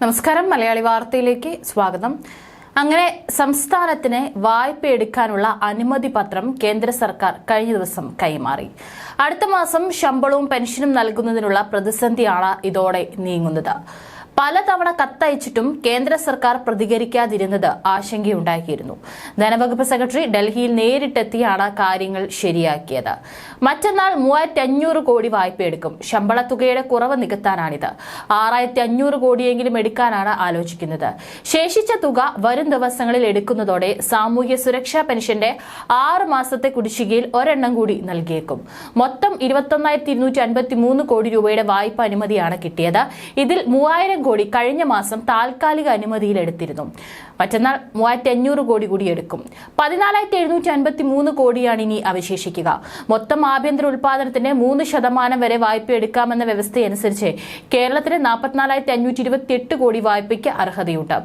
നമസ്കാരം. മലയാളി വാർത്തയിലേക്ക് സ്വാഗതം. അങ്ങനെ സംസ്ഥാനത്തിന് വായ്പ എടുക്കാനുള്ള അനുമതി പത്രം കേന്ദ്ര സർക്കാർ കഴിഞ്ഞ ദിവസം കൈമാറി. അടുത്ത മാസം ശമ്പളവും പെൻഷനും നൽകുന്നതിനുള്ള പ്രതിസന്ധിയാണ് ഇതോടെ നീങ്ങുന്നത്. പലതവണ കത്തയച്ചിട്ടും കേന്ദ്ര സർക്കാർ പ്രതികരിക്കാതിരുന്നത് ആശങ്കയുണ്ടാക്കിയിരുന്നു. ധനവകുപ്പ് സെക്രട്ടറി ഡൽഹിയിൽ നേരിട്ടെത്തിയാണ് കാര്യങ്ങൾ ശരിയാക്കിയത്. മറ്റന്നാൾ 3500 കോടി വായ്പയെടുക്കും. ശമ്പള തുകയുടെ കുറവ് നികത്താനാണിത്. 6500 കോടിയെങ്കിലും എടുക്കാനാണ് ആലോചിക്കുന്നത്. ശേഷിച്ച തുക വരും ദിവസങ്ങളിൽ എടുക്കുന്നതോടെ സാമൂഹ്യ സുരക്ഷാ പെൻഷന്റെ 6 മാസത്തെ കുടിശ്ശികയിൽ ഒരെണ്ണം കൂടി നൽകിയേക്കും. മൊത്തം 21,253 കോടി രൂപയുടെ വായ്പ അനുമതിയാണ് കിട്ടിയത്. ഇതിൽ 3000 കോടി കഴിഞ്ഞ മാസം താൽക്കാലിക അനുമതിയിൽ എടുത്തിരുന്നു. മറ്റന്നാൾ 3500 കോടി കൂടി എടുക്കും. 14,753 കോടിയാണ് ഇനി അവശേഷിക്കുക. മൊത്തം ആഭ്യന്തര ഉൽപാദനത്തിന്റെ 3% വരെ വായ്പ എടുക്കാമെന്ന വ്യവസ്ഥയനുസരിച്ച് കേരളത്തിന് 44,528 കോടി വായ്പയ്ക്ക് അർഹതയുണ്ട്.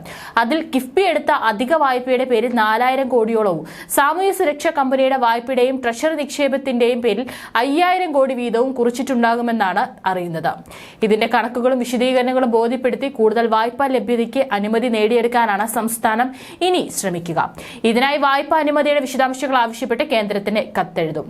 അതിൽ കിഫ്ബി എടുത്ത അധിക വായ്പയുടെ പേരിൽ 4000 കോടിയോളവും സാമൂഹ്യ സുരക്ഷാ കമ്പനിയുടെ വായ്പയുടെയും ട്രഷറി നിക്ഷേപത്തിന്റെയും പേരിൽ 5000 കോടി വീതവും കുറിച്ചിട്ടുണ്ടാകുമെന്നാണ് അറിയുന്നത്. ഇതിന്റെ കണക്കുകളും വിശദീകരണങ്ങളും ബോധ്യപ്പെടുത്തി കൂടുതൽ വായ്പാ ലഭ്യതയ്ക്ക് അനുമതി നേടിയെടുക്കാനാണ് സംസ്ഥാനം ഇനി ശ്രമിക്കുക. ഇതിനായി വായ്പാ അനുമതിയുടെ വിശദാംശങ്ങൾ ആവശ്യപ്പെട്ട് കേന്ദ്രത്തിന് കത്തെഴുതും.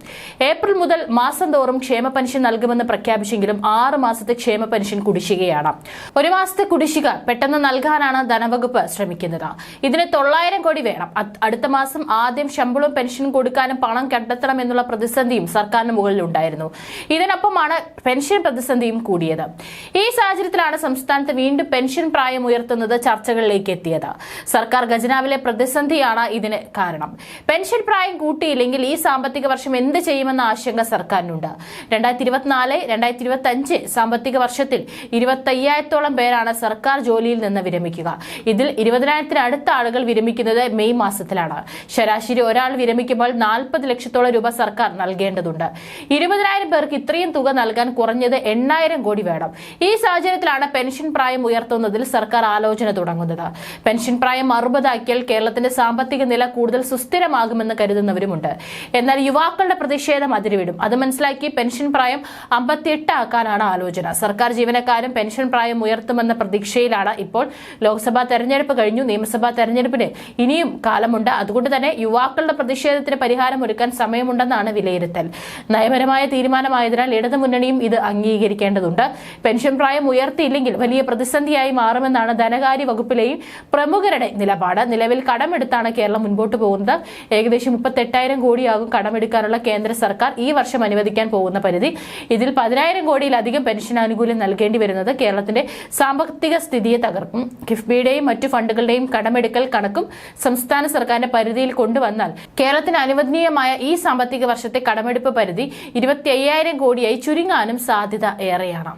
ഏപ്രിൽ മുതൽ മാസം തോറും ക്ഷേമ പെൻഷൻ നൽകുമെന്ന് പ്രഖ്യാപിച്ചെങ്കിലും 6 മാസത്തെ ക്ഷേമ പെൻഷൻ കുടിശ്ശികയാണ്. ഒരു മാസത്തെ കുടിശ്ശിക പെട്ടെന്ന് നൽകാനാണ് ധനവകുപ്പ് ശ്രമിക്കുന്നത്. ഇതിന് 900 കോടി വേണം. അടുത്ത മാസം ആദ്യം ശമ്പളവും പെൻഷനും കൊടുക്കാനും പണം കണ്ടെത്തണം എന്നുള്ള പ്രതിസന്ധിയും സർക്കാരിന് മുകളിലുണ്ടായിരുന്നു. ഇതിനൊപ്പമാണ് പെൻഷൻ പ്രതിസന്ധിയും കൂടിയത്. ഈ സാഹചര്യത്തിലാണ് സംസ്ഥാനത്ത് വീണ്ടും പെൻഷൻ പ്രായം ഉയർത്തുന്നത് ചർച്ചകളിലേക്ക് എത്തിയത്. സർക്കാർ ഖജനാവിലെ പ്രതിസന്ധിയാണ് ഇതിന് കാരണം. പെൻഷൻ പ്രായം കൂട്ടിയില്ലെങ്കിൽ ഈ സാമ്പത്തിക വർഷം എന്ത് ചെയ്യുമെന്ന ആശങ്ക സർക്കാരിനുണ്ട്. 2024-2025 സാമ്പത്തിക വർഷത്തിൽ 25,000-ഓളം പേരാണ് സർക്കാർ ജോലിയിൽ നിന്ന് വിരമിക്കുക. ഇതിൽ 20,000-ന് അടുത്ത ആളുകൾ വിരമിക്കുന്നത് മെയ് മാസത്തിലാണ്. ശരാശരി ഒരാൾ വിരമിക്കുമ്പോൾ 40 ലക്ഷത്തോളം രൂപ സർക്കാർ നൽകേണ്ടതുണ്ട്. 20,000 പേർക്ക് ഇത്രയും തുക നൽകാൻ കുറഞ്ഞത് 8,000 കോടി വേണം. ഈ സാഹചര്യത്തിലാണ് പെൻഷൻ പ്രായം ഉയർത്തുന്നതിൽ സർക്കാർ ആലോചന തുടങ്ങുന്നത്. പെൻഷൻ പ്രായം 60 കേരളത്തിന്റെ സാമ്പത്തിക നില കൂടുതൽ സുസ്ഥിരമാകുമെന്ന് കരുതുന്നവരുമുണ്ട്. എന്നാൽ യുവാക്കളുടെ പ്രതിഷേധം അതിരുവിടും. അത് മനസ്സിലാക്കി പെൻഷൻ പ്രായം 58 ആക്കാനാണ് ആലോചന. സർക്കാർ ജീവനക്കാരും പെൻഷൻ പ്രായം ഉയർത്തുമെന്ന പ്രതീക്ഷയിലാണ് ഇപ്പോൾ. ലോക്സഭാ തെരഞ്ഞെടുപ്പ് കഴിഞ്ഞു. നിയമസഭാ തെരഞ്ഞെടുപ്പിന് ഇനിയും കാലമുണ്ട്. അതുകൊണ്ട് തന്നെ യുവാക്കളുടെ പ്രതിഷേധത്തിന് പരിഹാരം ഒരുക്കാൻ സമയമുണ്ടെന്നാണ് വിലയിരുത്തൽ. നയപരമായ തീരുമാനമായതിനാൽ ഇടതുമുന്നണിയും ഇത് അംഗീകരിക്കേണ്ടതുണ്ട്. പെൻഷൻ പ്രായം ഉയർത്തിയില്ലെങ്കിൽ വലിയ പ്രതിസന്ധിയായി മാറുമെന്നാണ് ധനകാര്യ വകുപ്പിലെയും പ്രമുഖരുടെ നിലപാട്. നിലവിൽ കടമെടുത്താണ് കേരളം മുൻപോട്ട് പോകുന്നത്. ഏകദേശം 38,000 കോടിയാകും കടമെടുക്കാനുള്ള കേന്ദ്ര സർക്കാർ ഈ വർഷം അനുവദിക്കാൻ പോകുന്ന പരിധി. ഇതിൽ 10,000 കോടിയിലധികം പെൻഷൻ ആനുകൂല്യം നൽകേണ്ടി വരുന്നത് കേരളത്തിന്റെ സാമ്പത്തിക സ്ഥിതിയെ തകർക്കും. കിഫ്ബിയുടെയും മറ്റു ഫണ്ടുകളുടെയും കടമെടുക്കൽ കണക്കും സംസ്ഥാന സർക്കാരിന്റെ പരിധിയിൽ കൊണ്ടുവന്നാൽ കേരളത്തിന് അനുവദനീയമായ ഈ സാമ്പത്തിക വർഷത്തെ കടമെടുപ്പ് പരിധി 25,000 കോടിയായി ചുരുങ്ങാനും സാധ്യത ഏറെയാണ്.